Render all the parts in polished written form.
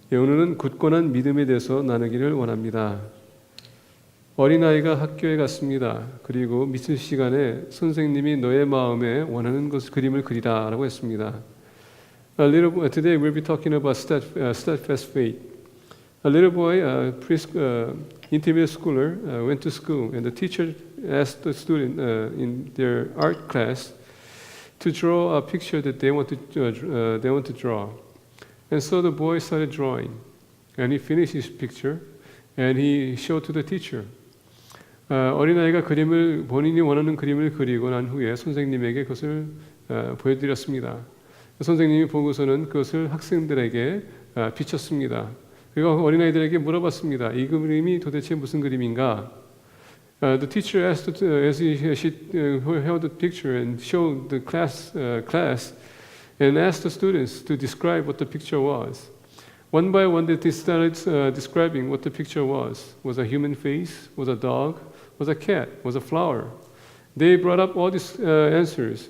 오늘은 굳건한 믿음에 대해서 나누기를 원합니다. 어린아이가 학교에 갔습니다. 그리고 미술 시간에 선생님이 너의 마음에 원하는 그림을 그리라 라고 했습니다. Today we'll be talking about steadfast faith. A little boy, intermediate schooler, went to school, and the teacher asked the student in their art class to draw a picture that they want to draw. And so the boy started drawing, and he finished his picture, and he showed to the teacher. 어린아이가 본인이 원하는 그림을 그리고 난 후에 선생님에게 그것을 보여드렸습니다. 선생님이 보고서는 그것을 학생들에게 비췄습니다. 그리고 어린아이들에게 물어봤습니다. 이 그림이 도대체 무슨 그림인가? The teacher asked as she held the picture and showed the class and asked the students to describe what the picture was. One by one, they started describing what the picture was. Was a human face? Was a dog? Was a cat? Was a flower? They brought up all these answers.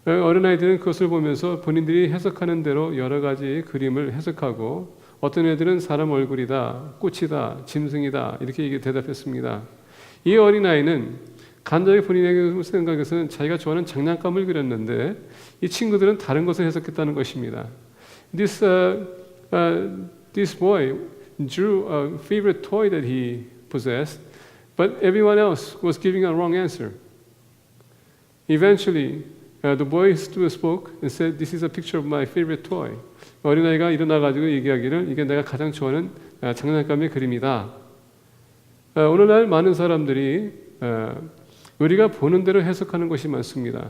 어린아이들은 그것을 보면서 본인들이 해석하는 대로 여러 가지 그림을 해석하고 어떤 애들은 사람 얼굴이다, 꽃이다, 짐승이다 이렇게 대답했습니다. 이 어린아이는 간단히 본인의 생각에서는 자기가 좋아하는 장난감을 그렸는데 이 친구들은 다른 것을 해석했다는 것입니다. This boy drew a favorite toy that he possessed, but everyone else was giving a wrong answer. Eventually, the boy spoke and said, "This is a picture of my favorite toy." 어린아이가 일어나가지고 얘기하기를 이게 내가 가장 좋아하는 장난감의 그림이다. 오늘날 많은 사람들이 우리가 보는 대로 해석하는 것이 많습니다.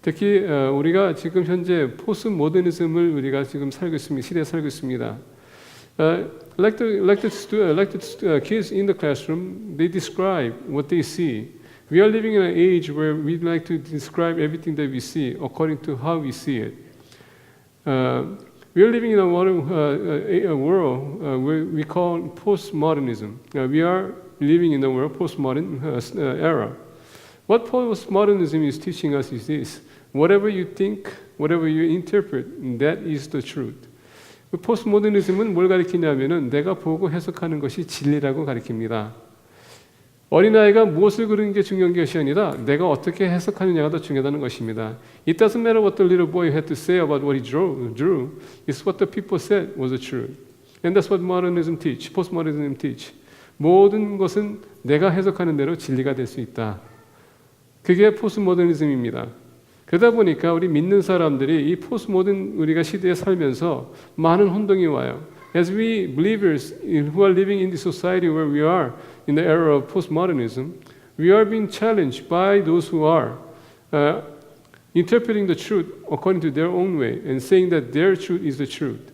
특히 우리가 지금 현재 포스트 모더니즘을 우리가 지금 살고 있습니다. 시대에 살고 있습니다. Like the kids in the classroom, they describe what they see. We are living in an age where we like to describe everything that we see according to how we see it. We are living in a world where we call postmodernism. We are living in the world postmodern era. What postmodernism is teaching us is this: whatever you think, whatever you interpret, that is the truth. postmodernism은 뭘 가리키냐면은 내가 보고 해석하는 것이 진리라고 가리킵니다. 어린아이가 무엇을 그리는 게 중요한 것이 아니라 내가 어떻게 해석하느냐가 더 중요하다는 것입니다. It doesn't matter what the little boy had to say about what he drew. It's what the people said was the truth. And that's what modernism teach, postmodernism teach. 모든 것은 내가 해석하는 대로 진리가 될 수 있다. 그게 포스모더니즘입니다. 그러다 보니까 우리 믿는 사람들이 이 포스모던 우리가 시대에 살면서 많은 혼동이 와요. As we believers who are living in the society where we are in the era of postmodernism, we are being challenged by those who are interpreting the truth according to their own way and saying that their truth is the truth.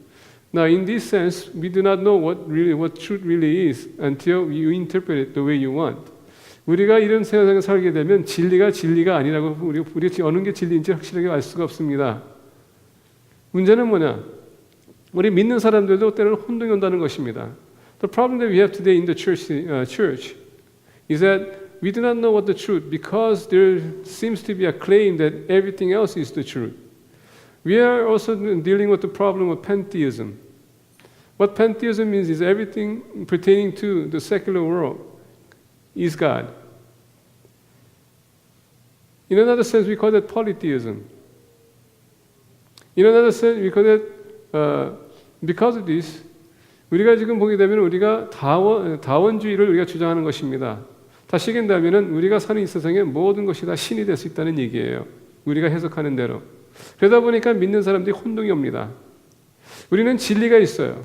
Now, in this sense, we do not know what truth really is until you interpret it the way you want. 우리가 이런 세상에 살게 되면 진리가 아니라고 우리가 어느 게 진리인지 확실하게 알 수가 없습니다. 문제는 뭐냐? 우리 믿는 사람들도 때로는 혼동이 온다는 것입니다. The problem that we have today in the church is that we do not know what the truth because there seems to be a claim that everything else is the truth. We are also dealing with the problem of pantheism. What pantheism means is everything pertaining to the secular world is God. In another sense, we call that polytheism. In another sense, we call that because of this, 우리가 지금 보게 되면 우리가 다원주의를 우리가 주장하는 것입니다. 다시 얘기한다면 우리가 사는 이 세상에 모든 것이 다 신이 될 수 있다는 얘기예요. 우리가 해석하는 대로. 그러다 보니까 믿는 사람들이 혼동이 옵니다. 우리는 진리가 있어요.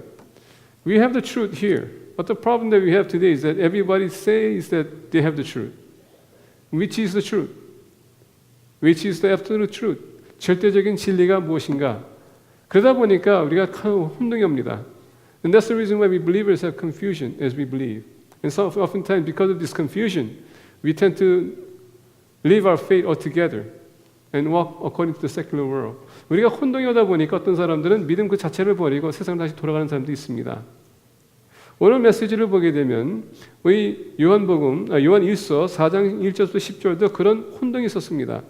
We have the truth here. But the problem that we have today is that everybody says that they have the truth. Which is the truth? Which is the absolute truth? 절대적인 진리가 무엇인가? 그러다 보니까 우리가 혼동이 옵니다. And that's the reason why we believers have confusion as we believe. And so oftentimes because of this confusion, we tend to leave our faith altogether and walk according to the secular world. 우리가 혼동이 오다 보니까 어떤 사람들은 믿음 그 자체를 버리고 세상으로 다시 돌아가는 사람도 있습니다. 오늘 메시지를 보게 되면 우리 요한 1서 4장 1절부터 10절도 그런 혼동이 있었습니다.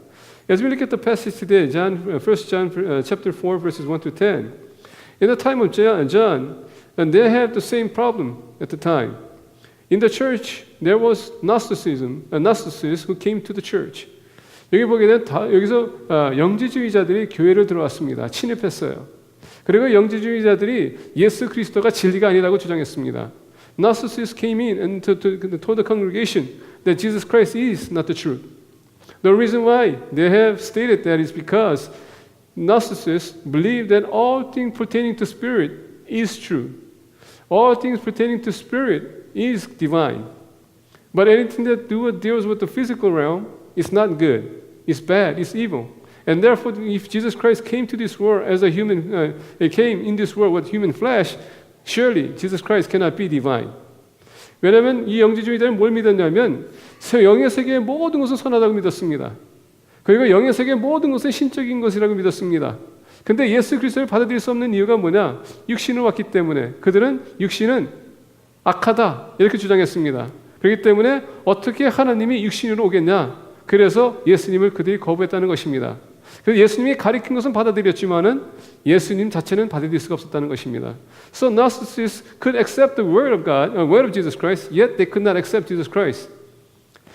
As we look at the passage today, 1 John chapter 4 verses 1 to 10. In the time of John, and they have the same problem at the time. In the church, there was Gnosticism, a Gnosticist who came to the church. 여기 보게 되면 여기서 영지주의자들이 교회를 들어왔습니다. 침입했어요. 그리고 영지주의자들이 예수 그리스도가 진리가 아니라고 주장했습니다. Gnostics came in and told the congregation that Jesus Christ is not the truth. The reason why they have stated that is because Gnostics believe that all things pertaining to spirit is true. All things pertaining to spirit is divine. But anything that deals with the physical realm is not good. It's bad. It's evil. And therefore, if Jesus Christ came to this world as a human, he came in this world with human flesh, surely Jesus Christ cannot be divine. 왜냐하면 이 영지주의자는 뭘 믿었냐면 영의 세계의 모든 것은 선하다고 믿었습니다. 그리고 영의 세계의 모든 것은 신적인 것이라고 믿었습니다. 근데 예수 그리스도를 받아들일 수 없는 이유가 뭐냐? 육신으로 왔기 때문에 그들은 육신은 악하다 이렇게 주장했습니다. 그렇기 때문에 어떻게 하나님이 육신으로 오겠냐? 그래서 예수님을 그들이 거부했다는 것입니다. 그래서 예수님이 가리킨 것은 받아들였지만은 예수님 자체는 받아들일 수가 없었다는 것입니다. So Gnostics could accept the word of God, word of Jesus Christ, yet they could not accept Jesus Christ.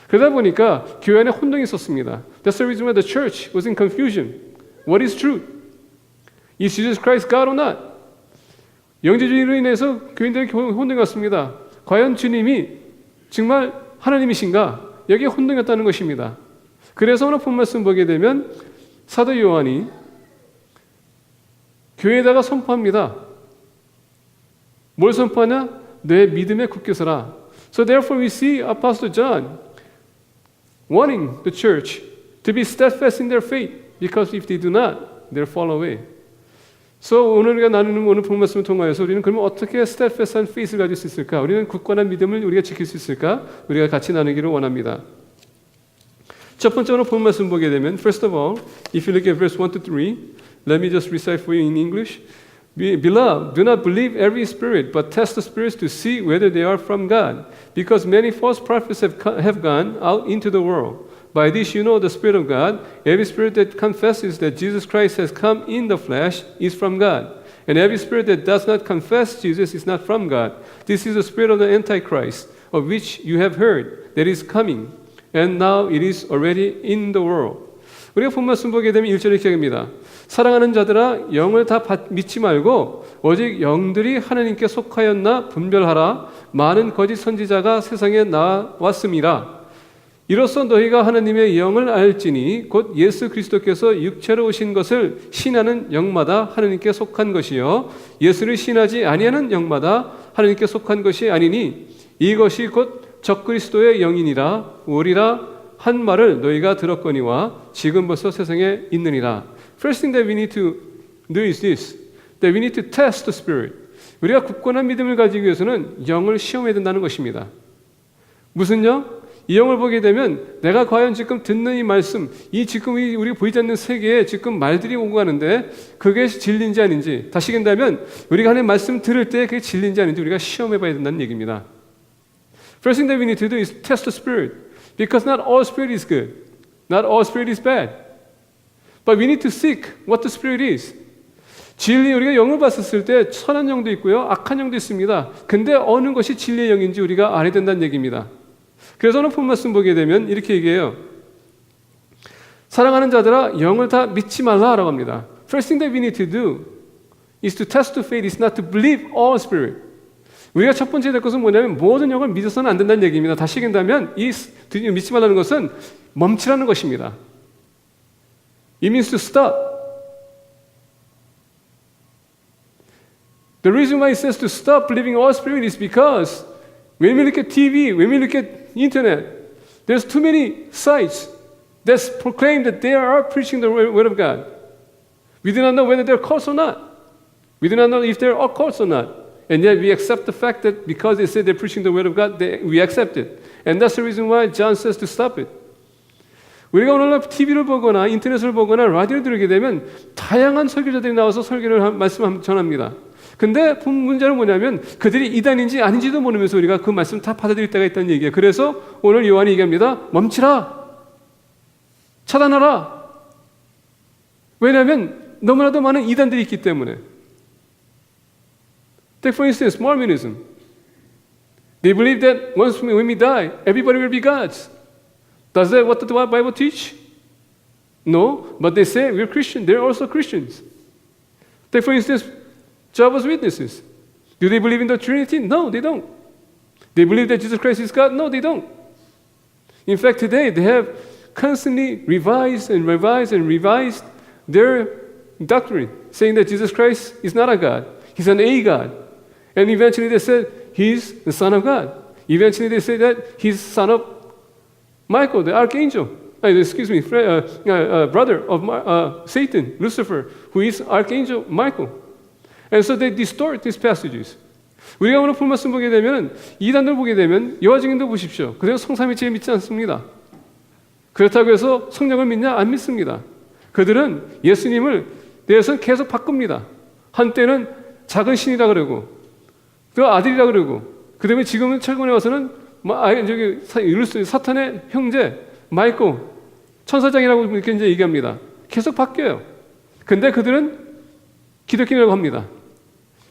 그러다 보니까 교회 안에 혼동이 있었습니다. That's the reason why the church was in confusion. What is truth? Is Jesus Christ God or not? 영지주의로 인해서 교인들이 혼동이 왔습니다. 과연 주님이 정말 하나님이신가? 여기에 혼동이 왔다는 것입니다. 그래서 오늘 본 말씀 보게 되면 사도 요한이 교회에다가 선포합니다. 뭘 선포하냐? 내 믿음에 굳게 서라. So therefore we see Apostle John wanting the church to be steadfast in their faith, because if they do not, they'll fall away. So 오늘 우리가 나누는 오늘 본 말씀을 통하여서 우리는 그러면 어떻게 steadfast한 faith를 가질 수 있을까? 우리는 굳건한 믿음을 우리가 지킬 수 있을까? 우리가 같이 나누기를 원합니다. 첫 번째로 본 말씀 보게 되면 first of all, if you look at verse 1 to 3, let me just recite for you in English. Beloved, do not believe every spirit, but test the spirits to see whether they are from God, because many false prophets have gone out into the world. By this you know the Spirit of God. Every spirit that confesses that Jesus Christ has come in the flesh is from God. And every spirit that does not confess Jesus is not from God. This is the spirit of the Antichrist, of which you have heard, that is coming. And now it is already in the world. 우리가 본 말씀 보게 되면 1절의 기억입니다. 사랑하는 자들아 영을 다 믿지 말고 오직 영들이 하나님께 속하였나 분별하라. 많은 거짓 선지자가 세상에 나왔음이라. 이로써 너희가 하나님의 영을 알지니 곧 예수 그리스도께서 육체로 오신 것을 신하는 영마다 하나님께 속한 것이요 예수를 신하지 아니하는 영마다 하나님께 속한 것이 아니니 이것이 곧 적그리스도의 영이니라 오리라 한 말을 너희가 들었거니와 지금 벌써 세상에 있느니라. First thing that we need to do is this, that we need to test the spirit. 우리가 굳건한 믿음을 가지기 위해서는 영을 시험해야 된다는 것입니다. 무슨 영? 이 영을 보게 되면 내가 과연 지금 듣는 이 말씀, 이 지금 우리가 보이지 않는 세계에 지금 말들이 오고 가는데 그게 진리인지 아닌지, 다시 얘기한다면 우리가 하나님 말씀 들을 때 그게 진리인지 아닌지 우리가 시험해 봐야 된다는 얘기입니다. First thing that we need to do is test the spirit, because not all spirit is good, not all spirit is bad, but we need to seek what the spirit is. 진리, 우리가 영을 봤었을 때 선한 영도 있고요, 악한 영도 있습니다. 근데 어느 것이 진리의 영인지 우리가 알아야 된다는 얘기입니다. 그래서 오늘 본 말씀 보게 되면 이렇게 얘기해요. 사랑하는 자들아 영을 다 믿지 말라라고 합니다. First thing that we need to do is to test the faith, is not to believe all spirit. 우리가 첫 번째 될 것은 뭐냐면 모든 영을 믿어서는 안 된다는 얘기입니다. 다시 얘기한다면 이 믿지 말라는 것은 멈추라는 것입니다. It means to stop. The reason why it says to stop believing all spirit is because when we look at TV, when we look at internet, there's too many sites that proclaim that they are preaching the word of God. We do not know whether they're cults or not. We do not know if they're occults or not. And yet we accept the fact that because they say they're preaching the word of God, we accept it. And that's the reason why John says to stop it. 우리가 오늘날 TV를 보거나 인터넷을 보거나 라디오를 들게 되면 다양한 설교자들이 나와서 설교를 말씀 전합니다. 근데 문제는 뭐냐면 그들이 이단인지 아닌지도 모르면서 우리가 그 말씀 다 받아들일 때가 있다는 얘기예요. 그래서 오늘 요한이 얘기합니다. 멈추라. 차단하라. 왜냐하면 너무나도 많은 이단들이 있기 때문에. Take for instance, Mormonism. They believe that when we die, everybody will be gods. Does that what the Bible teach? No, but they say we're Christian. They're also Christians. Take for instance, Jehovah's Witnesses. Do they believe in the Trinity? No, they don't. They believe that Jesus Christ is God? No, they don't. In fact, today they have constantly revised their doctrine, saying that Jesus Christ is not a God. He's an A God. And eventually they said he's the Son of God. Eventually they say that he's son of Michael, the archangel. Brother of Satan, Lucifer, who is Archangel Michael. And so they distort these passages. 우리가 오늘 본 말씀 보게 되면 이단들 보게 되면 여호와증인도 보십시오. 그들은 성삼위일체 믿지 않습니다. 그렇다고 해서 성령을 믿냐? 안 믿습니다. 그들은 예수님을 대해서는 계속 바꿉니다. 한때는 작은 신이라 그러고 또 아들이라 그러고 그다음에 지금은 최근에 와서는 사탄의 형제 마이클 천사장이라고 이렇게 이제 얘기합니다. 계속 바뀌어요. 근데 그들은 기독교라고 합니다.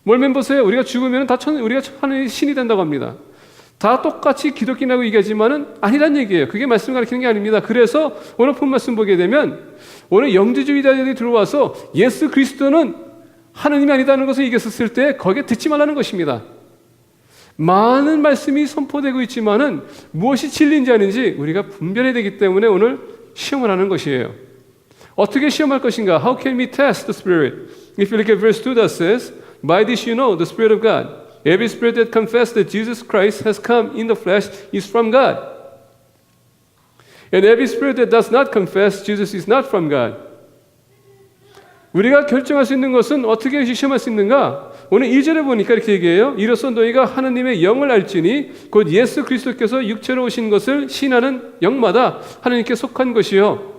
몰면 보세요. 우리가 죽으면 다 우리가 하나님의 신이 된다고 합니다. 다 똑같이 기독교라고 얘기하지만은 아니란 얘기예요. 그게 말씀을 가리키는 게 아닙니다. 그래서 오늘 본 말씀 보게 되면 오늘 영지주의자들이 들어와서 예수 그리스도는 하느님이 아니다는 것을 얘기했을 때 거기에 듣지 말라는 것입니다. 많은 말씀이 선포되고 있지만은 무엇이 진리인지 아닌지 우리가 분별해야 되기 때문에 오늘 시험을 하는 것이에요. 어떻게 시험할 것인가? How can we test the Spirit? If you look at verse 2 that says, By this you know the Spirit of God. Every spirit that confesses that Jesus Christ has come in the flesh is from God. And every spirit that does not confess Jesus is not from God. 우리가 결정할 수 있는 것은 어떻게 시험할 수 있는가? 오늘 2절에 보니까 이렇게 얘기해요. 이로써 너희가 하나님의 영을 알지니 곧 예수 그리스도께서 육체로 오신 것을 신하는 영마다 하나님께 속한 것이요.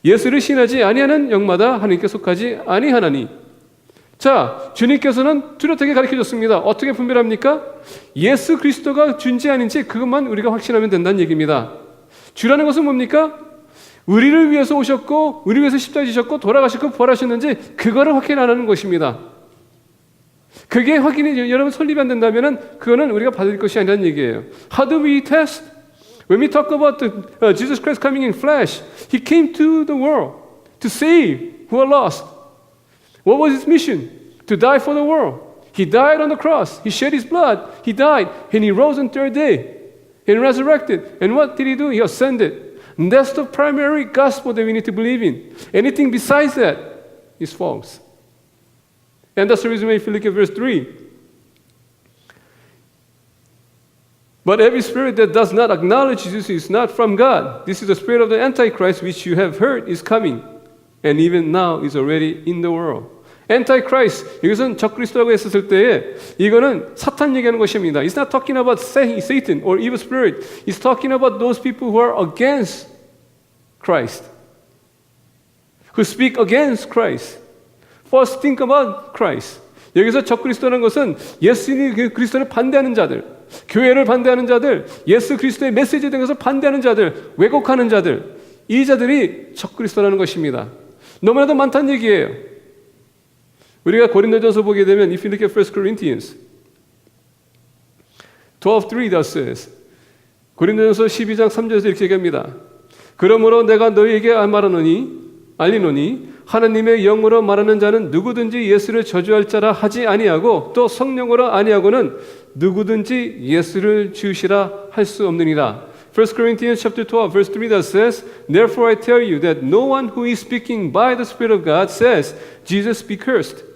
예수를 신하지 아니하는 영마다 하나님께 속하지 아니하나니. 자, 주님께서는 뚜렷하게 가르쳐줬습니다. 어떻게 분별합니까? 예수 그리스도가 주인지 아닌지 그것만 우리가 확신하면 된다는 얘기입니다. 주라는 것은 뭡니까? 우리를 위해서 오셨고 우리를 위해서 십자가에 지셨고 돌아가셨고 부활하셨는지 그거를 확인 안 하는 것입니다. 그게 확인이 여러분 설립이 안 된다면 그거는 우리가 받을 것이 아니라는 얘기예요. How do we test? When we talk about Jesus Christ coming in flesh, He came to the world to save who are lost. What was His mission? To die for the world. He died on the cross. He shed His blood. He died and He rose on the third day and resurrected. And what did He do? He ascended. And that's the primary gospel that we need to believe in. Anything besides that is false. And that's the reason why if you look at verse 3. But every spirit that does not acknowledge Jesus is not from God. This is the spirit of the Antichrist which you have heard is coming. And even now is already in the world. Antichrist, 이것은 적그리스도라고 했었을 때에 이거는 사탄 얘기하는 것입니다. It's not talking about Satan or evil spirit. It's talking about those people who are against Christ. Who speak against Christ. First think about Christ. 여기서 적그리스도라는 것은 예수님 그리스도를 반대하는 자들, 교회를 반대하는 자들, 예수 그리스도의 메시지에 대해서 반대하는 자들, 왜곡하는 자들, 이 자들이 적그리스도라는 것입니다. 너무나도 많다는 얘기예요. 우리가 고린도전서 보게 되면 if you look at 1 Corinthians 12:3 that says 고린도전서 12장 3절에서 이렇게 얘기합니다. 그러므로 내가 너희에게 알리노니 하나님의 영으로 말하는 자는 누구든지 예수를 저주할 자라 하지 아니하고 또 성령으로 아니하고는 누구든지 예수를 주시라 할 수 없느니라. 1 Corinthians chapter 12 verse 3 that says, Therefore I tell you that no one who is speaking by the Spirit of God says, Jesus be cursed.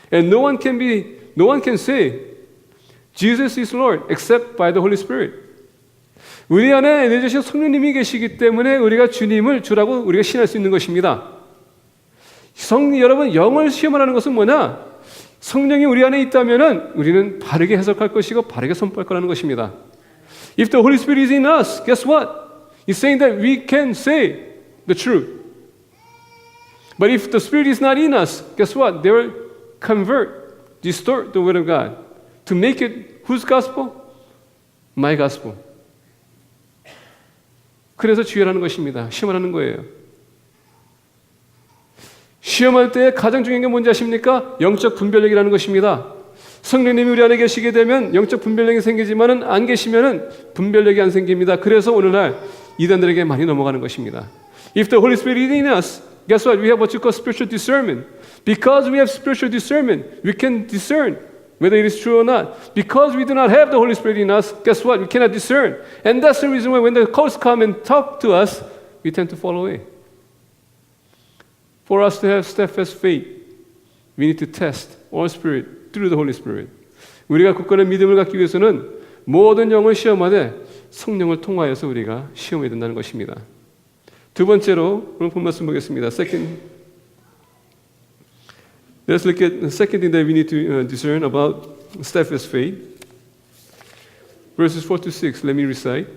And no one can say, Jesus is Lord except by the Holy Spirit. 우리 안에 내주신 성령님이 계시기 때문에 우리가 주님을 주라고 우리가 신할 수 있는 것입니다. 여러분 영을 시험하는 것은 뭐냐? 성령이 우리 안에 있다면 우리는 바르게 해석할 것이고 바르게 선포할 거라는 것입니다. If the Holy Spirit is in us, guess what? He's saying that we can say the truth. But if the Spirit is not in us, guess what? They will distort the Word of God to make it whose gospel? My gospel. 그래서 주의하라는 것입니다. 시험하라는 거예요. 시험할 때 가장 중요한 게 뭔지 아십니까? 영적 분별력이라는 것입니다. 성령님이 우리 안에 계시게 되면 영적 분별력이 생기지만은 안 계시면은 분별력이 안 생깁니다. 그래서 오늘날 이단들에게 많이 넘어가는 것입니다. If the Holy Spirit is in us, guess what? We have what you call spiritual discernment. Because we have spiritual discernment, we can discern whether it is true or not. Because we do not have the Holy Spirit in us, guess what? We cannot discern. And that's the reason why when the cults come and talk to us, we tend to fall away. For us to have steadfast faith, we need to test all spirit through the Holy Spirit. 우리가 굳건한 믿음을 갖기 위해서는 모든 영을 시험하되 성령을 통하여서 우리가 시험해야 된다는 것입니다. 두 번째로 오늘 본 말씀 보겠습니다. Let's look at the second thing that we need to discern about steadfast faith. Verses 4 to 6, let me recite.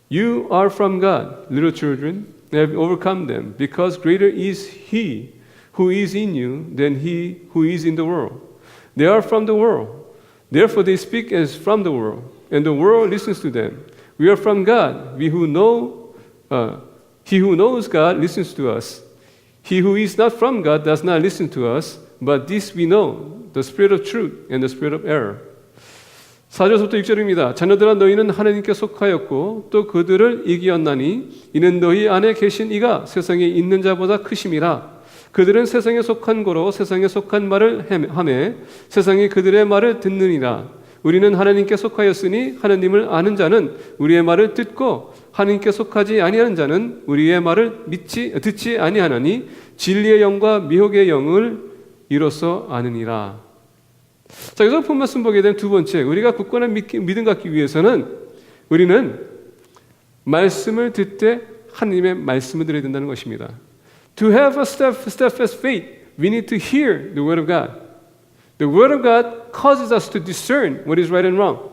You are from God, little children, and have overcome them, because greater is He who is in you than he who is in the world. They are from the world. Therefore they speak as from the world, and the world listens to them. We are from God. He who knows God listens to us. He who is not from God does not listen to us. But this we know, the spirit of truth and the spirit of error. 4절부터 6절입니다. 자녀들아 너희는 하나님께 속하였고 또 그들을 이기었나니 이는 너희 안에 계신 이가 세상에 있는 자보다 크심이라. 그들은 세상에 속한 거로 세상에 속한 말을 하매 세상이 그들의 말을 듣느니라. 우리는 하나님께 속하였으니 하나님을 아는 자는 우리의 말을 듣고 하나님께 속하지 아니하는 자는 우리의 말을 듣지 아니하나니 진리의 영과 미혹의 영을 이로써 아느니라. 자, 여기서 본 말씀 보게 되면 두 번째, 우리가 굳건한 믿음 갖기 위해서는 우리는 말씀을 듣되 하나님의 말씀을 들어야 된다는 것입니다. To have a steadfast faith, we need to hear the word of God. The word of God causes us to discern what is right and wrong.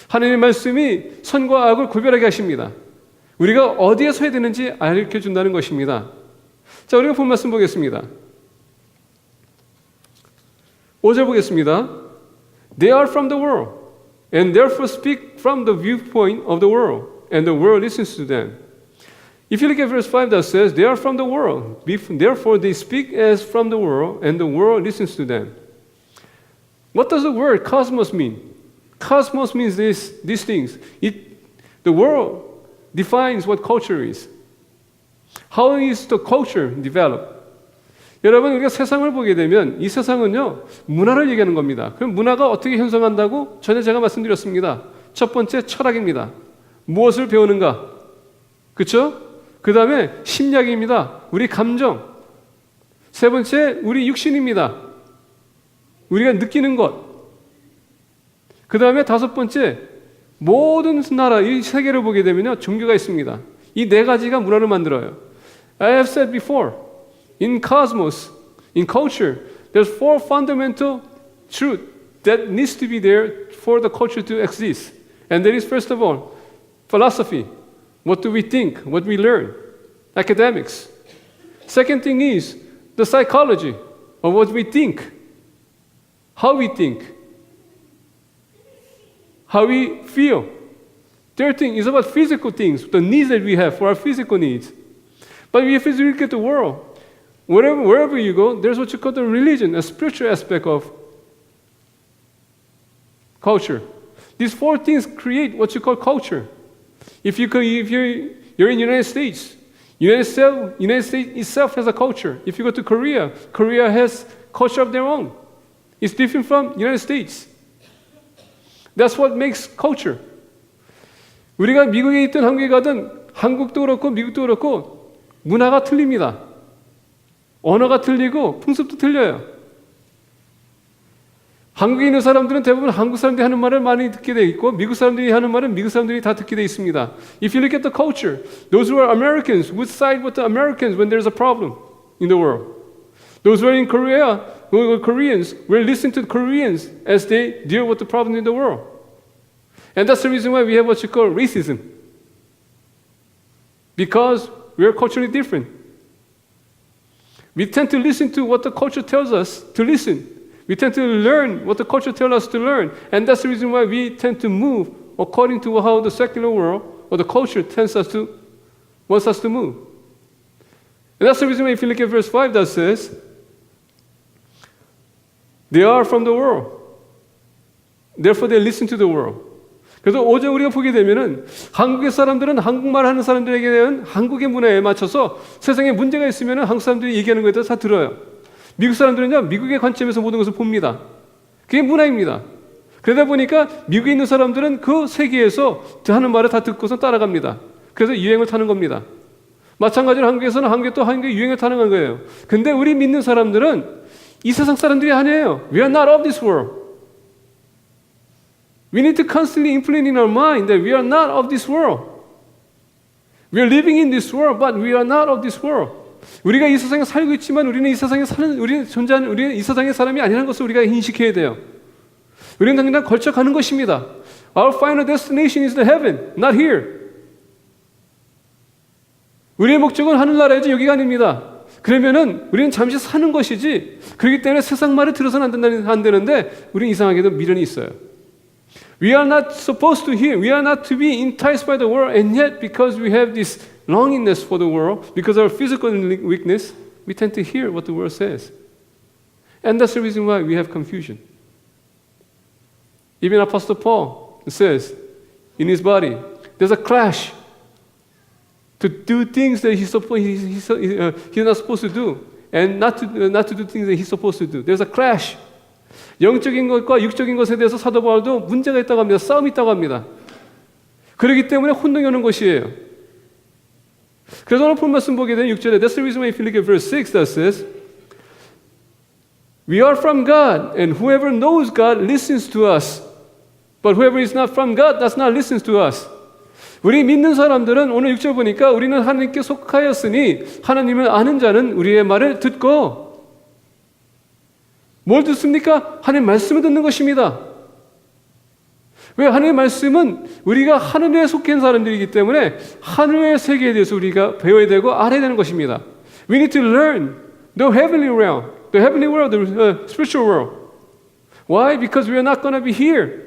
하나님의 말씀이 선과 악을 구별하게 하십니다. 우리가 어디에 서야 되는지 알려준다는 것입니다. 자, 우리가 본 말씀 보겠습니다. 5절 보겠습니다. They are from the world, and therefore speak from the viewpoint of the world, and the world listens to them. If you look at verse 5 that says, they are from the world, therefore they speak as from the world, and the world listens to them. What does the word cosmos mean? Cosmos means these things. The world defines what culture is. How is the culture developed? 여러분, 우리가 세상을 보게 되면 이 세상은요, 문화를 얘기하는 겁니다. 그럼 문화가 어떻게 형성한다고? 전에 제가 말씀드렸습니다. 첫 번째, 철학입니다. 무엇을 배우는가? 그렇죠? 그 다음에 심리학입니다. 우리 감정. 세 번째, 우리 육신입니다. 우리가 느끼는 것. 그 다음에 다섯 번째, 모든 나라, 이 세계를 보게 되면요, 종교가 있습니다. 이 네 가지가 문화를 만들어요. I have said before, in cosmos, in culture, there's four fundamental truths that needs to be there for the culture to exist. And that is, first of all, philosophy. What do we think? What we learn? Academics. Second thing is the psychology of what we think. How we think. How we feel. Third thing is about physical things, the needs that we have for our physical needs. But if you look at the world, wherever you go, there's what you call the religion, a spiritual aspect of culture. These four things create what you call culture. If you're in the United States, United States itself has a culture. If you go to Korea, Korea has culture of their own. It's different from United States. That's what makes culture. 우리가 미국에 있든 한국에 가든 한국도 그렇고 미국도 그렇고 문화가 틀립니다. 언어가 틀리고 풍습도 틀려요. 한국에 있는 사람들은 대부분 한국 사람들이 하는 말을 많이 듣게 돼 있고 미국 사람들이 하는 말은 미국 사람들이 다 듣게 돼 있습니다. If you look at the culture, those who are Americans would side with the Americans when there's a problem in the world. Those who are in Korea, who are Koreans, will listen to the Koreans as they deal with the problem in the world. And that's the reason why we have what you call racism. Because we are culturally different. We tend to listen to what the culture tells us to listen. We tend to learn what the culture tells us to learn. And that's the reason why we tend to move according to how the secular world or the culture wants us to move. And that's the reason why if you look at verse 5 that says, they are from the world. Therefore they listen to the world. 그래서 어제 우리가 보게 되면은 한국의 사람들은 한국말 하는 사람들에게 대한 한국의 문화에 맞춰서 세상에 문제가 있으면은 한국 사람들이 얘기하는 거에 대해서 다 들어요. 미국 사람들은요, 미국의 관점에서 모든 것을 봅니다. 그게 문화입니다. 그러다 보니까 미국에 있는 사람들은 그 세계에서 하는 말을 다 듣고서 따라갑니다. 그래서 유행을 타는 겁니다. 마찬가지로 한국에서는 한국에 또 한국의 유행을 타는 거예요. 근데 우리 믿는 사람들은 이 세상 사람들이 아니에요. We are not of this world. We need to constantly implant in our mind that we are not of this world. We are living in this world, but we are not of this world. 우리가 이 세상에 살고 있지만 우리는 이 세상에 사는, 우리는 이 세상의 사람이 아니라는 것을 우리가 인식해야 돼요. 우리는 그냥 걸쳐가는 것입니다. Our final destination is the heaven, not here. 우리의 목적은 하늘나라이지 여기가 아닙니다. 그러면은 우리는 잠시 사는 것이지, 그렇기 때문에 세상 말을 들어서는 안 되는데 우리는 이상하게도 미련이 있어요. We are not supposed to hear. We are not to be enticed by the world, and yet because we have this longingness for the world, because of our physical weakness, we tend to hear what the world says. And that's the reason why we have confusion. Even Apostle Paul says in his body, there's a clash to do things that he's not supposed to do, and not to do things that he's supposed to do. There's a clash. 영적인 것과 육적인 것에 대해서 사도 바울도 문제가 있다고 합니다. 싸움이 있다고 합니다. 그렇기 때문에 혼동이 오는 것이에요. 그래서 오늘 본 말씀 보게 되면 6절에 That's the reason why if you look at verse 6 that says We are from God and whoever knows God listens to us. But whoever is not from God does not listen to us. 우리 믿는 사람들은 오늘 6절 보니까 우리는 하나님께 속하였으니 하나님을 아는 자는 우리의 말을 듣고 뭘 듣습니까? 하나님의 말씀을 듣는 것입니다. 왜? 하나님의 말씀은 우리가 하늘에 속해 있는 사람들이기 때문에 하늘의 세계에 대해서 우리가 배워야 되고 알아야 되는 것입니다. We need to learn the heavenly realm, the heavenly world, the spiritual world. Why? Because we are not going to be here.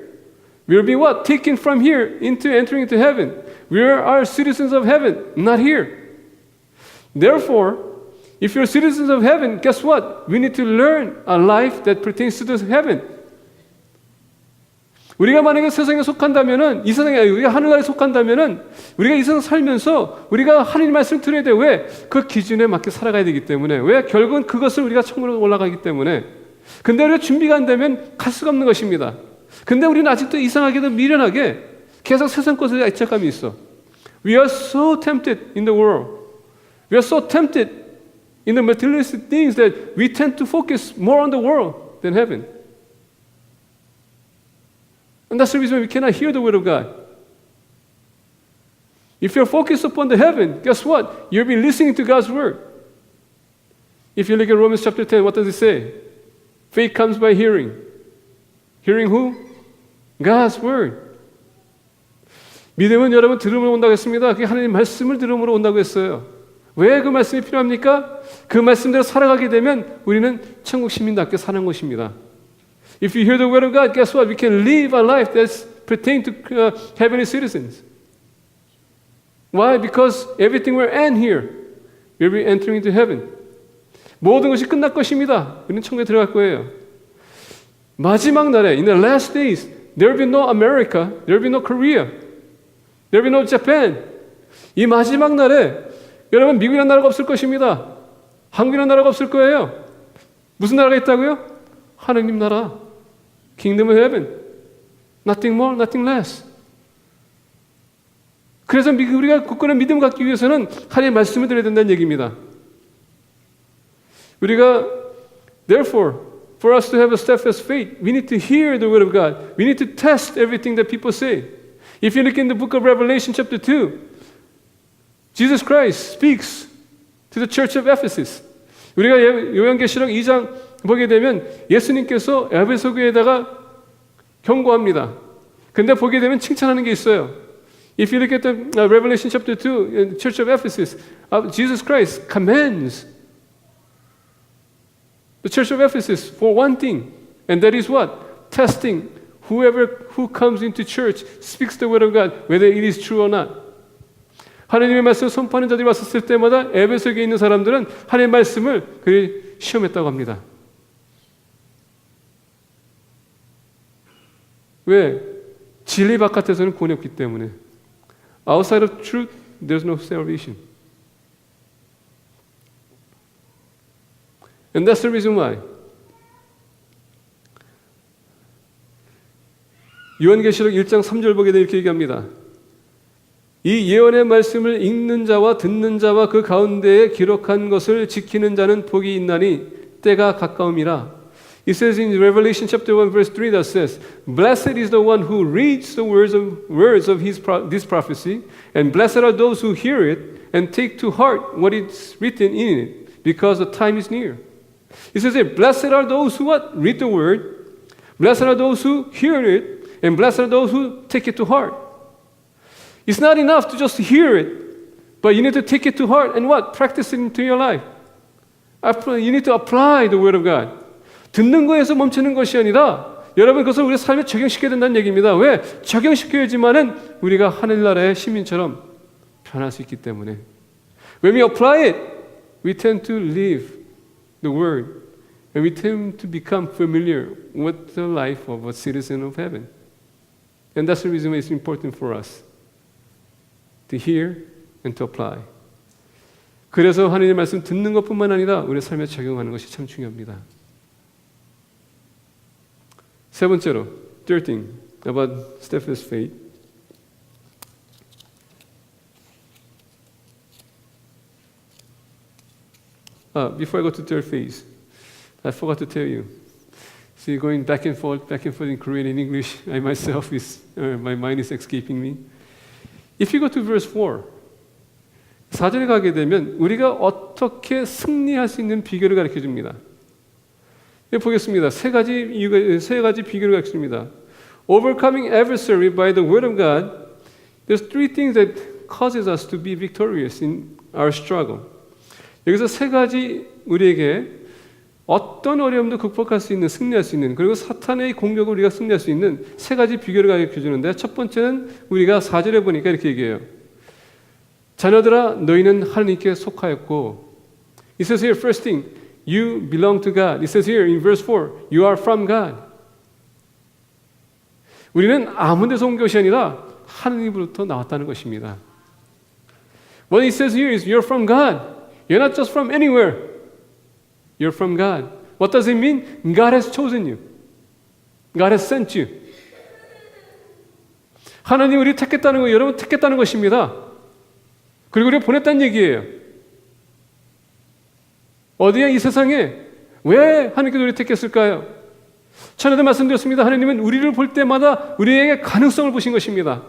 We will be what? Taken from here into entering into heaven. We are citizens of heaven, not here. Therefore, if you're citizens of heaven, guess what? We need to learn a life that pertains to the heaven. 우리가 만약에 세상에 속한다면은, 이 세상에, 우리가 하늘나라에 속한다면은, 우리가 이 세상 살면서 우리가 하나님 말씀을 들어야 돼. 왜? 그 기준에 맞게 살아가야 되기 때문에. 왜? 결국은 그것을 우리가 천국으로 올라가기 때문에. 근데 우리가 준비가 안 되면 갈 수가 없는 것입니다. 근데 우리는 아직도 이상하게도 미련하게 계속 세상 것에 애착감이 있어. We are so tempted in the world. We are so tempted in the materialistic things that we tend to focus more on the world than heaven. And that's the reason we cannot hear the word of God. If you're focused upon the heaven, guess what? You'll be listening to God's word. If you look at Romans chapter 10, what does it say? Faith comes by hearing. Hearing who? God's word. 믿음은 여러분 들음으로 온다고 했습니다. 그게 하나님 말씀을 들음으로 온다고 했어요. 왜 그 말씀이 필요합니까? 그 말씀대로 살아가게 되면 우리는 천국 시민답게 사는 것입니다. If you hear the word of God, guess what? We can live a life that's pertain to heavenly citizens. Why? Because everything will end here. We'll be entering into heaven. 모든 것이 끝날 것입니다. 우리는 천국에 들어갈 거예요. 마지막 날에, in the last days, there will be no America, there will be no Korea, there will be no Japan. 이 마지막 날에 여러분 미국이라는 나라가 없을 것입니다. 한국이라는 나라가 없을 거예요. 무슨 나라가 있다고요? 하느님 나라. Kingdom of Heaven. Nothing more, nothing less. 그래서 우리가 굳건한 믿음을 갖기 위해서는 하나님의 말씀을 들어야 된다는 얘기입니다. 우리가 therefore, for us to have a steadfast faith, we need to hear the word of God. We need to test everything that people say. If you look in the book of Revelation chapter 2, Jesus Christ speaks to the church of Ephesus. 우리가 요한계시록 2장 보게 되면 예수님께서 에베소 교회에다가 경고합니다. 근데 보게 되면 칭찬하는 게 있어요. If you look at the Revelation chapter 2, church of Ephesus, Jesus Christ commends the church of Ephesus for one thing, and that is what? Testing who comes into church speaks the word of God, whether it is true or not. 하나님의 말씀을 선포하는 자들이 왔었을 때마다 에베소에 있는 사람들은 하나님의 말씀을 시험했다고 합니다. 왜? 진리 바깥에서는 구원이 없기 때문에. Outside of truth, there's no salvation. And that's the reason why. 요한계시록 1장 3절 보게 되면 이렇게 얘기합니다. 이 예언의 말씀을 읽는 자와 듣는 자와 그 가운데에 기록한 것을 지키는 자는 복이 있나니 때가 가까움이라. It says in Revelation chapter 1 verse 3 that says, Blessed is the one who reads the words of this prophecy, and blessed are those who hear it and take to heart what is written in it, because the time is near. It says here, blessed are those who what? Read the word, blessed are those who hear it, and blessed are those who take it to heart. It's not enough to just hear it, but you need to take it to heart and what? Practice it into your life. You need to apply the word of God. 듣는 거에서 멈추는 것이 아니라 여러분 그것을 우리 삶에 적용시켜야 된다는 얘기입니다. 왜? 적용시켜야지만은 우리가 하늘나라의 시민처럼 변할 수 있기 때문에. When we apply it, we tend to live the word, and we tend to become familiar with the life of a citizen of heaven. And that's the reason why it's important for us to hear and to apply. 그래서 하나님의 말씀 듣는 것뿐만 아니라 우리 삶에 적용하는 것이 참 중요합니다. 세 번째로, third thing about steadfast faith. Before I go to third phase, I forgot to tell you. See, going back and forth in Korean and English, I myself my mind is escaping me. If you go to verse 4, 4절에 가게 되면 우리가 어떻게 승리할 수 있는 비결을 가르쳐 줍니다. 보겠습니다. 세 가지 비결을 가르쳐 줍니다. Overcoming adversary by the word of God, there's three things that causes us to be victorious in our struggle. 여기서 세 가지 우리에게 어떤 어려움도 극복할 수 있는, 승리할 수 있는, 그리고 사탄의 공격을 우리가 승리할 수 있는 세 가지 비결을 가르쳐 주는데, 첫 번째는 우리가 4절에 보니까 이렇게 얘기해요. 자녀들아, 너희는 하나님께 속하였고, It says here, first thing, you belong to God. It says here in verse 4, you are from God. 우리는 아무 데서 온 것이 아니라 하나님으로부터 나왔다는 것입니다. What it says here is you're from God. You're not just from anywhere. You're from God. What does it mean? God has chosen you. God has sent you. 하나님 우리 택했다는 거, 여러분 택했다는 것입니다. 그리고 우리가 보냈다는 얘기예요. 어디에 이 세상에 왜 하나님께서 우리를 택했을까요? 전에도 말씀드렸습니다. 하나님은 우리를 볼 때마다 우리에게 가능성을 보신 것입니다.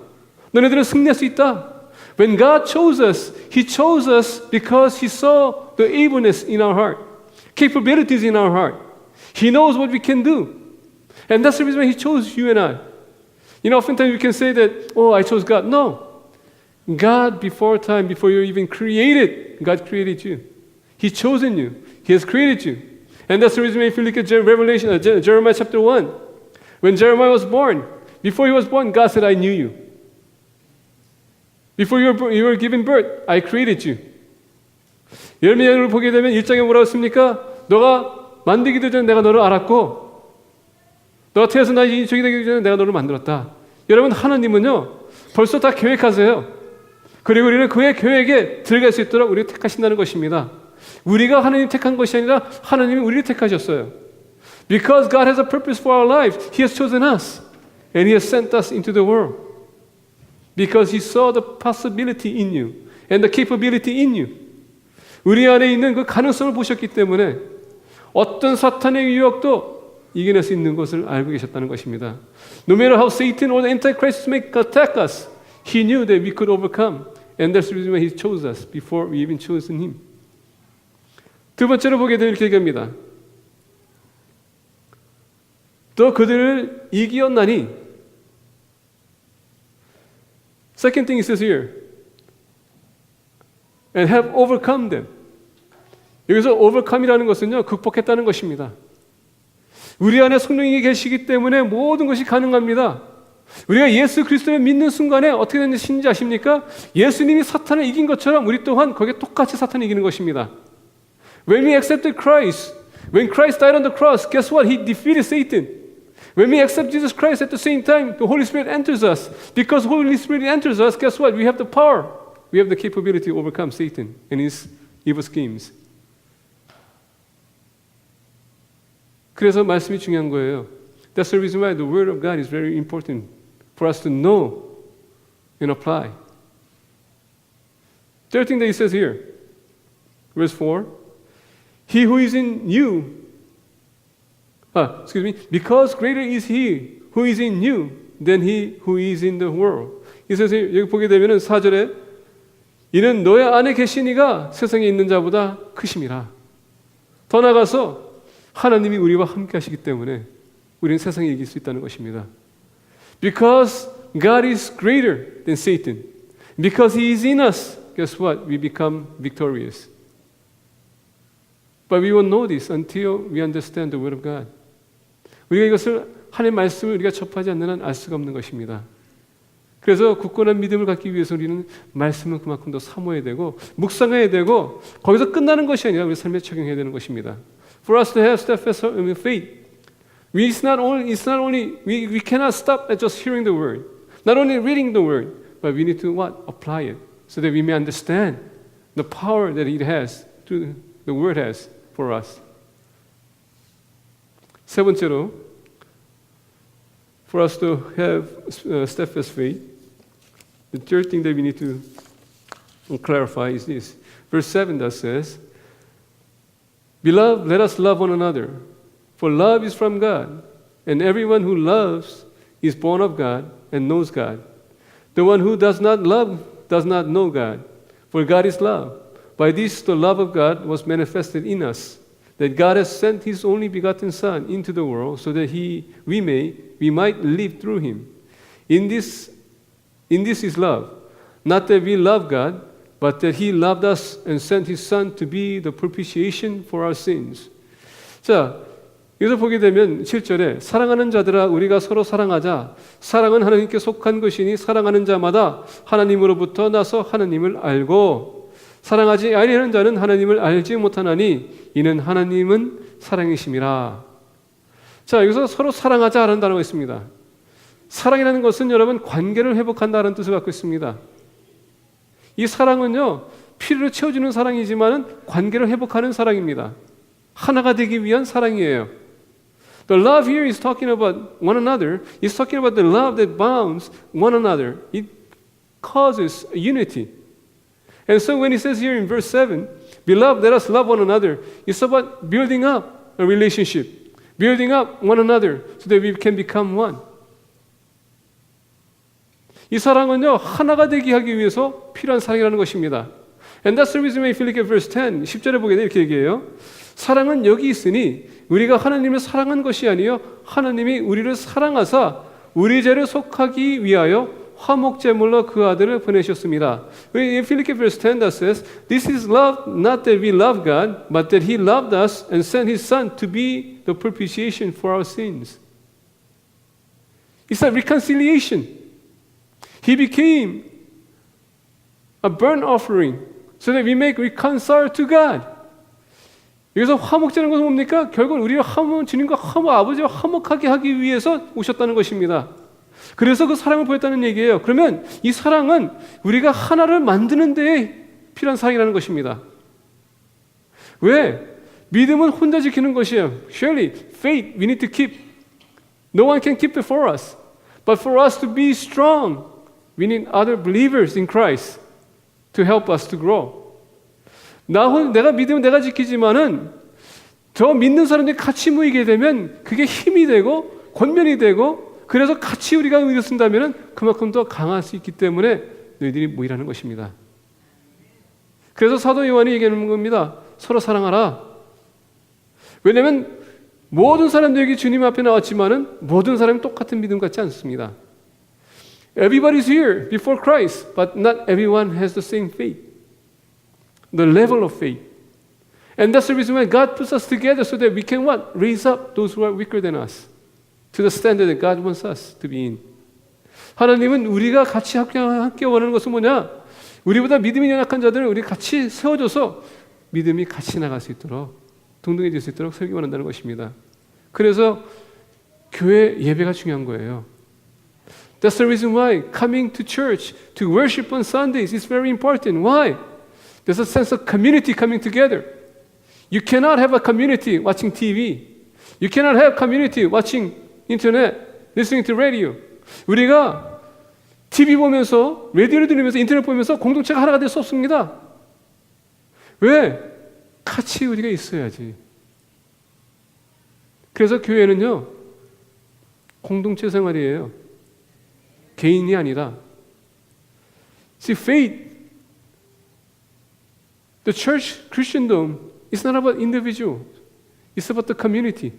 너네들은 승리할 수 있다. When God chose us, He chose us because He saw the ableness in our heart, capabilities in our heart. He knows what we can do. And that's the reason why He chose you and I. You know, oftentimes we can say that, oh, I chose God. No. God, before time, before you're even created, God created you. He's chosen you. He has created you. And that's the reason why if you look at Jeremiah chapter 1, when Jeremiah was born, before he was born, God said, I knew you. Before you were given birth, I created you. 예레미야를 보게 되면 1장에 뭐라고 했습니까? 너가 만들기도 전에 내가 너를 알았고, 너가 태어서 나의 인종이 되기 전에 내가 너를 만들었다. 여러분, 하나님은요, 벌써 다 계획하세요. 그리고 우리는 그의 계획에 들어갈 수 있도록 우리를 택하신다는 것입니다. 우리가 하나님 택한 것이 아니라 하나님이 우리를 택하셨어요. Because God has a purpose for our life, He has chosen us. And He has sent us into the world. Because He saw the possibility in you and the capability in you. 우리 안에 있는 그 가능성을 보셨기 때문에 어떤 사탄의 유혹도 이겨낼 수 있는 것을 알고 계셨다는 것입니다. No matter how Satan or the Antichrist may attack us, He knew that we could overcome. And that's the reason why He chose us before we even chosen Him. 두 번째로 보게 되면 이렇게 얘기합니다. 또 그들을 이기었나니. Second thing it says here. And have overcome them. 여기서 overcome이라는 것은요, 극복했다는 것입니다. 우리 안에 성령이 계시기 때문에 모든 것이 가능합니다. 우리가 예수 그리스도를 믿는 순간에 어떻게 되는지 아십니까? 예수님이 사탄을 이긴 것처럼 우리 또한 거기에 똑같이 사탄을 이기는 것입니다. When we accepted Christ, when Christ died on the cross, guess what? He defeated Satan. When we accept Jesus Christ at the same time, the Holy Spirit enters us. Because Holy Spirit enters us, guess what? We have the power. We have the capability to overcome Satan and his evil schemes. 그래서 말씀이 중요한 거예요. That's the reason why the Word of God is very important for us to know and apply. Third thing that he says here, verse 4, he who is in you, because greater is he who is in you than he who is in the world. 이 세상에 여기 보게 되면은 4절에 이는 너의 안에 계신 이가 세상에 있는 자보다 크심이라. 더 나아가서 하나님이 우리와 함께 하시기 때문에 우리는 세상에 이길 수 있다는 것입니다. Because God is greater than Satan. Because he is in us, guess what? We become victorious. But we won't know this until we understand the Word of God. 우리가 이것을 하나님의 말씀을 우리가 접하지 않는 한 알 수가 없는 것입니다. 그래서 굳건한 믿음을 갖기 위해서 우리는 말씀을 그만큼 더 사모해야 되고 묵상해야 되고 거기서 끝나는 것이 아니라 우리 삶에 적용해야 되는 것입니다. For us to have steadfast faith, we cannot stop at just hearing the word, not only reading the word, but we need to what? Apply it, so that we may understand the power that it has, the word has for us. 세 번째로, for us to have steadfast faith, the third thing that we need to clarify is this. Verse 7 that says, Beloved, let us love one another, for love is from God, and everyone who loves is born of God and knows God. The one who does not love does not know God, for God is love. By this the love of God was manifested in us, that God has sent His only begotten Son into the world, so that we might live through Him. In this is love, not that we love God, but that He loved us and sent His Son to be the propitiation for our sins. 자, 여기서 보게 되면 7절에 사랑하는 자들아 우리가 서로 사랑하자. 사랑은 하나님께 속한 것이니 사랑하는 자마다 하나님으로부터 나서 하나님을 알고 사랑하지 아니하는 자는 하나님을 알지 못하나니 이는 하나님은 사랑이심이라. 자, 여기서 서로 사랑하자라는 단어가 있습니다. 사랑이라는 것은 여러분 관계를 회복한다는 뜻을 갖고 있습니다. 이 사랑은요 필요를 채워주는 사랑이지만은 관계를 회복하는 사랑입니다. 하나가 되기 위한 사랑이에요. The love here is talking about one another. It's talking about the love that bonds one another. It causes unity. And so when he says here in verse 7, Beloved, let us love one another, it's about building up a relationship, building up one another so that we can become one. 이 사랑은요 하나가 되게 하기 위해서 필요한 사랑이라는 것입니다. And that's the reason why if you look at verse 10, 10절에 보게 되면 이렇게 얘기해요. 사랑은 여기 있으니 우리가 하나님을 사랑한 것이 아니요 하나님이 우리를 사랑하사 우리 죄를 속하기 위하여 화목제물로 그 아들을 보내셨습니다. If you look at verse 10 that says, This is love, not that we love God, but that He loved us and sent His Son to be the propitiation for our sins. It's a reconciliation. He became a burnt offering so that we may reconcile to God. 여기서 화목제는 것은 뭡니까? 결국 우리가 주님과 아버지와 화목하게 하기 위해서 오셨다는 것입니다. 그래서 그 사랑을 보였다는 얘기예요. 그러면 이 사랑은 우리가 하나를 만드는 데에 필요한 사랑이라는 것입니다. 왜? 믿음은 혼자 지키는 것이에요. Surely, faith we need to keep. No one can keep it for us. But for us to be strong, we need other believers in Christ to help us to grow. 내가 믿으면 내가 지키지만은 저 믿는 사람들이 같이 모이게 되면 그게 힘이 되고 권면이 되고 그래서 같이 우리가 의를 쓴다면 그만큼 더 강할 수 있기 때문에 너희들이 모이라는 것입니다. 그래서 사도 요한이 얘기하는 겁니다. 서로 사랑하라. 왜냐하면 모든 사람들이 주님 앞에 나왔지만은 모든 사람이 똑같은 믿음 같지 않습니다. Everybody's here before Christ, but not everyone has the same faith. The level of faith. And that's the reason why God puts us together so that we can what? Raise up those who are weaker than us to the standard that God wants us to be in. 하나님은 우리가 같이 함께 원하는 것은 뭐냐? 우리보다 믿음이 연약한 자들을 우리 같이 세워줘서 믿음이 같이 나갈 수 있도록 동등해질 수 있도록 설계 원한다는 것입니다. 그래서 교회 예배가 중요한 거예요. That's the reason why coming to church to worship on Sundays is very important. Why? There's a sense of community coming together. You cannot have a community watching TV. You cannot have community watching internet, listening to radio. 우리가 TV 보면서, 라디오를 들으면서, 인터넷 보면서 공동체가 하나가 될 수 없습니다. 왜? 같이 우리가 있어야지. 그래서 교회는요, 공동체 생활이에요. 개인이 아니라. See, faith, the church, Christendom, is not about individual. It's about the community.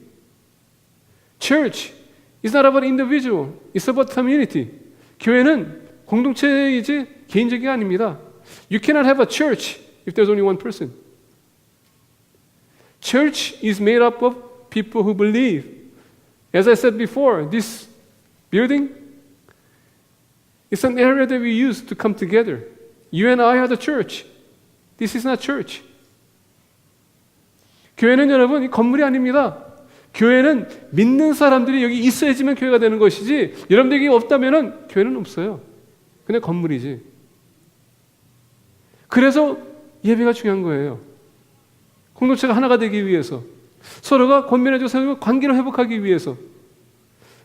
Church is not about individual. It's about community. 교회는 공동체이지 개인적이 아닙니다. You cannot have a church if there's only one person. Church is made up of people who believe. As I said before, this building is an area that we use to come together. You and I are the church. This is not church. 교회는 여러분, 이 건물이 아닙니다. 교회는 믿는 사람들이 여기 있어야지만 교회가 되는 것이지, 여러분들이 없다면 교회는 없어요. 그냥 건물이지. 그래서 예배가 중요한 거예요. 공동체가 하나가 되기 위해서, 서로가 권면해주고 세우고 관계를 회복하기 위해서.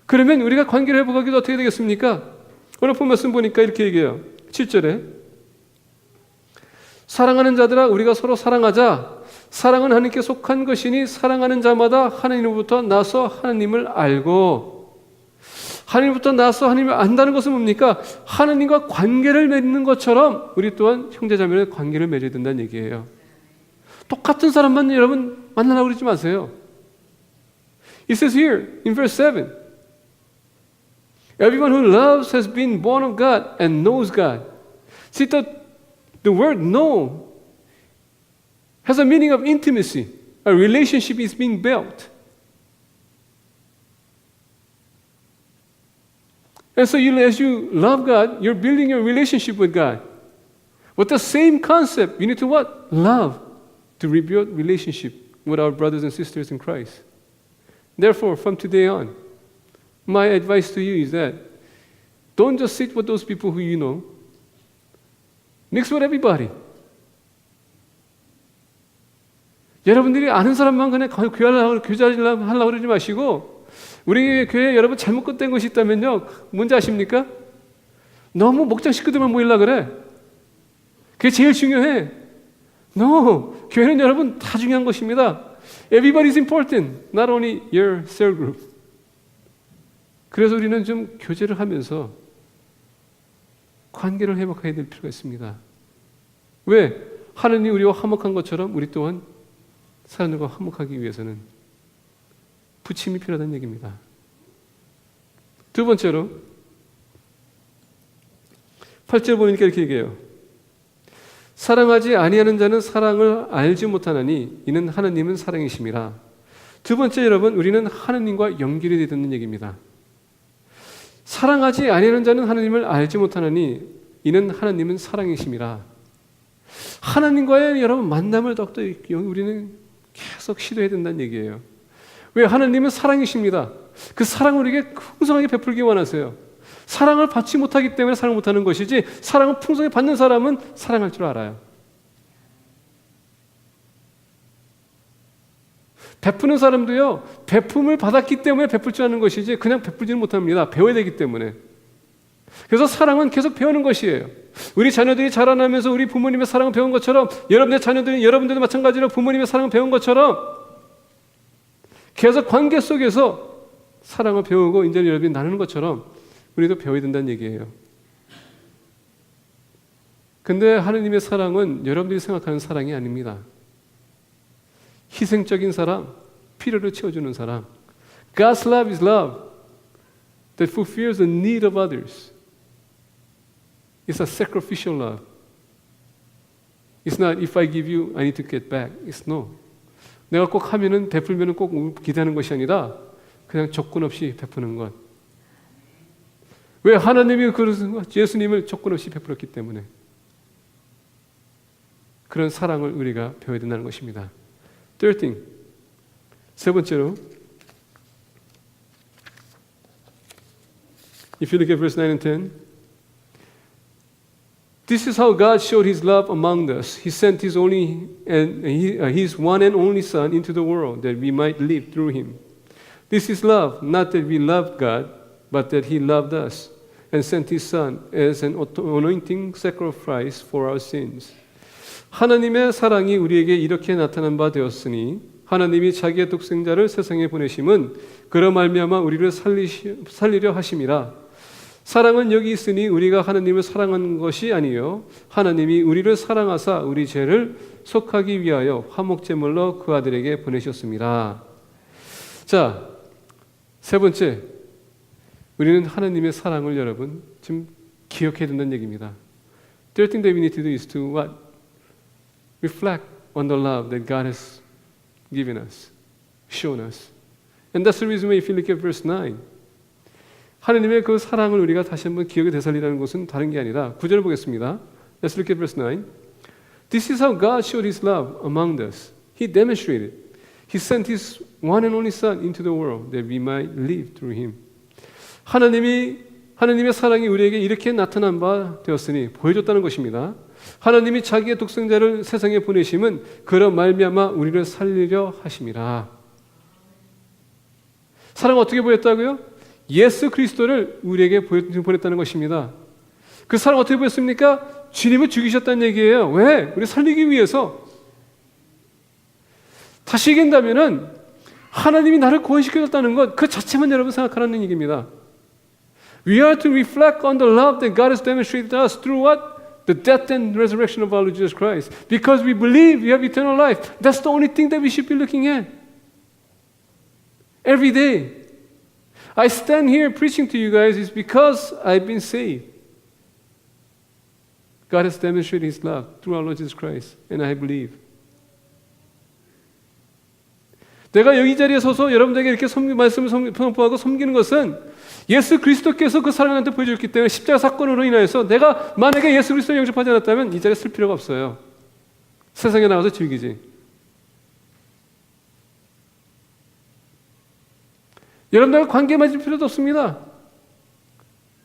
그러면 우리가 관계를 회복하기 위해서 어떻게 되겠습니까? 오늘 본 말씀 보니까 이렇게 얘기해요. 7절에 사랑하는 자들아 우리가 서로 사랑하자. 사랑은 하나님께 속한 것이니 사랑하는 자마다 하나님으로부터 나서 하나님을 알고. 하나님부터 나서 하나님을 안다는 것은 뭡니까? 하나님과 관계를 맺는 것처럼 우리 또한 형제자매의 관계를 맺어야 된다는 얘기예요. 똑같은 사람만 여러분 만나라고 그러지 마세요. It says here in verse 7, everyone who loves has been born of God and knows God. See, the word know has a meaning of intimacy. A relationship is being built. And so as you love God, you're building your relationship with God. With the same concept, we need to what? Love. To rebuild relationship with our brothers and sisters in Christ. Therefore, from today on, my advice to you is that don't just sit with those people who you know. Mix with everybody. 여러분들이 아는 사람만 그냥 교제하려고 그러지 마시고, 우리 교회에 여러분 잘못된 것이 있다면요, 뭔지 아십니까? 너무 목장 식구들만 모이려고 그래. 그게 제일 중요해. No, 교회는 여러분 다 중요한 것입니다. Everybody is important, not only your cell group. 그래서 우리는 좀 교제를 하면서 관계를 회복해야 될 필요가 있습니다. 왜? 하느님이 우리와 화목한 것처럼 우리 또한 사람들과 화목하기 위해서는 부침이 필요하다는 얘기입니다. 두 번째로 8절 보니까 이렇게 얘기해요. 사랑하지 아니하는 자는 사랑을 알지 못하나니 이는 하나님은 사랑이심이라. 두 번째 여러분, 우리는 하나님과 연결이 되어 있는 얘기입니다. 사랑하지 아니하는 자는 하나님을 알지 못하나니 이는 하나님은 사랑이심이라. 하나님과의 여러분 만남을 더욱더 우리는 계속 시도해야 된다는 얘기예요. 왜? 하나님은 사랑이십니다. 그 사랑을 우리에게 풍성하게 베풀기 원하세요. 사랑을 받지 못하기 때문에 사랑 못하는 것이지, 사랑을 풍성하게 받는 사람은 사랑할 줄 알아요. 베푸는 사람도요, 베품을 받았기 때문에 베풀 줄 아는 것이지 그냥 베풀지는 못합니다. 배워야 되기 때문에. 그래서 사랑은 계속 배우는 것이에요. 우리 자녀들이 자라나면서 우리 부모님의 사랑을 배운 것처럼, 여러분의 자녀들이 여러분들도 마찬가지로 부모님의 사랑을 배운 것처럼 계속 관계 속에서 사랑을 배우고 이제 여러분이 나누는 것처럼 우리도 배워야 된다는 얘기예요. 근데 하느님의 사랑은 여러분들이 생각하는 사랑이 아닙니다. 희생적인 사랑, 필요를 채워주는 사랑. God's love is love that fulfills the need of others. It's a sacrificial love. It's not if I give you, I need to get back. It's no. 내가 꼭 하면은 베풀면은 꼭 기대하는 것이 아니라 그냥 조건 없이 베푸는 것. 왜? 하나님이 예수님을 조건 없이 베풀었기 때문에. 그런 사랑을 우리가 배워야 된다는 것입니다. Third thing, 세 번째로 If you look at verse 9 and 10, this is how God showed His love among us. He sent His His one and only Son into the world that we might live through Him. This is love, not that we loved God, but that He loved us and sent His Son as an anointing sacrifice for our sins. 하나님의 사랑이 우리에게 이렇게 나타난 바 되었으니 하나님이 자기의 독생자를 세상에 보내심은 그로 말미암아 우리를 살리려 하심이라. 사랑은 여기 있으니 우리가 하나님을 사랑한 것이 아니요 하나님이 우리를 사랑하사 우리 죄를 속하기 위하여 화목제물로 그 아들에게 보내셨습니다. 자, 세 번째, 우리는 하나님의 사랑을 여러분 지금 기억해야 된다는 얘기입니다. Third thing that we need to do is to what? Reflect on the love that God has given us, shown us. And that's the reason why if you look at verse 9, 하나님의 그 사랑을 우리가 다시 한번 기억에 되살리라는 것은 다른 게 아니라 9절을 보겠습니다. Let's look at verse 9. This is how God showed His love among us. He demonstrated. He sent His one and only Son into the world that we might live through Him. 하나님의 사랑이 우리에게 이렇게 나타난 바 되었으니 보여줬다는 것입니다. 하나님이 자기의 독생자를 세상에 보내심은 그로 말미암아 우리를 살리려 하심이라. 사랑 어떻게 보였다고요? 예수 그리스도를 우리에게 보냈다는 것입니다. 그 사랑 어떻게 보였습니까? 주님을 죽이셨다는 얘기예요. 왜? 우리 살리기 위해서. 다시 얘기한다면은 하나님이 나를 구원시켜줬다는 것 그 자체만 여러분 생각하라는 얘기입니다. We are to reflect on the love that God has demonstrated to us through what? The death and resurrection of our Lord Jesus Christ. Because we believe we have eternal life. That's the only thing that we should be looking at. Every day. I stand here preaching to you guys is because I've been saved. God has demonstrated His love through our Lord Jesus Christ. And I believe. 내가 여기 자리에 서서 여러분들에게 이렇게 말씀을 선포하고 섬기는 것은 예수 그리스도께서 그 사랑을 나한테 보여줬기 때문에 십자가 사건으로 인하여서 내가 만약에 예수 그리스도를 영접하지 않았다면 이 자리에 쓸 필요가 없어요. 세상에 나가서 즐기지. 여러분들과 관계 맺을 필요도 없습니다.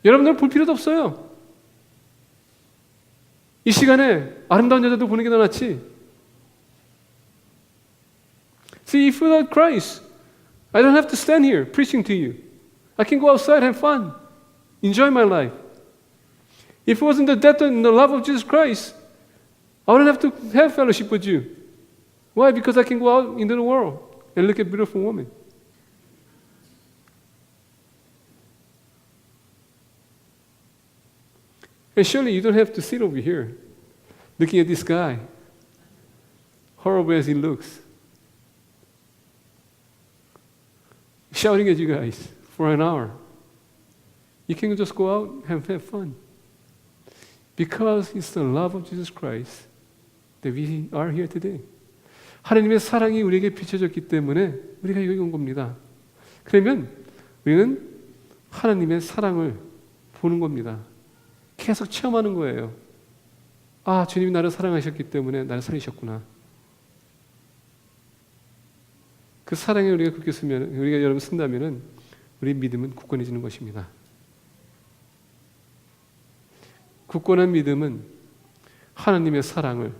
여러분들 볼 필요도 없어요. 이 시간에 아름다운 여자도 보는 게 더 낫지. See, if without Christ, I don't have to stand here preaching to you. I can go outside, have fun, enjoy my life. If it wasn't the death and the love of Jesus Christ, I wouldn't have to have fellowship with you. Why? Because I can go out into the world and look at beautiful women. And surely you don't have to sit over here looking at this guy, horrible as he looks, shouting at you guys for an hour. You can just go out and have fun. Because it's the love of Jesus Christ that we are here today. 하나님의 사랑이 우리에게 비춰졌기 때문에 우리가 여기 온 겁니다. 그러면 우리는 하나님의 사랑을 보는 겁니다. 계속 체험하는 거예요. 아, 주님이 나를 사랑하셨기 때문에 나를 살리셨구나. 그 사랑에 우리가 그렇게 쓰면, 우리가 여러분 쓴다면은 우리 믿음은 굳건해지는 것입니다. 굳건한 믿음은 하나님의 사랑을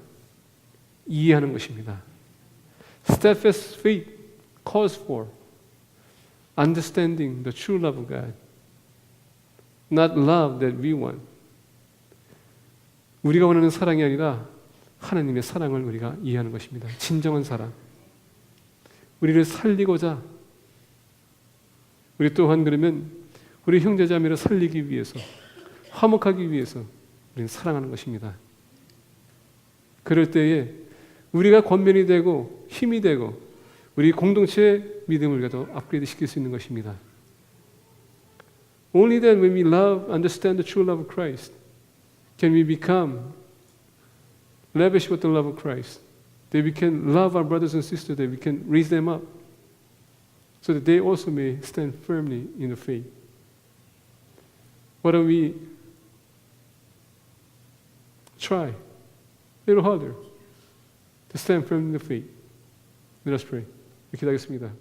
이해하는 것입니다. Steadfast faith calls for understanding the true love of God, not love that we want. 우리가 원하는 사랑이 아니라 하나님의 사랑을 우리가 이해하는 것입니다. 진정한 사랑. 우리를 살리고자, 우리 또한 그러면 우리 형제자매를 살리기 위해서, 화목하기 위해서 우리는 사랑하는 것입니다. 그럴 때에 우리가 권면이 되고 힘이 되고 우리 공동체의 믿음을 우리가 더 업그레이드 시킬 수 있는 것입니다. Only then when we love, understand the true love of Christ, can we become lavish with the love of Christ. That we can love our brothers and sisters, that we can raise them up so that they also may stand firmly in the faith. Why don't we try a little harder to stand firm in the faith? Let us pray. 이렇게 하겠습니다.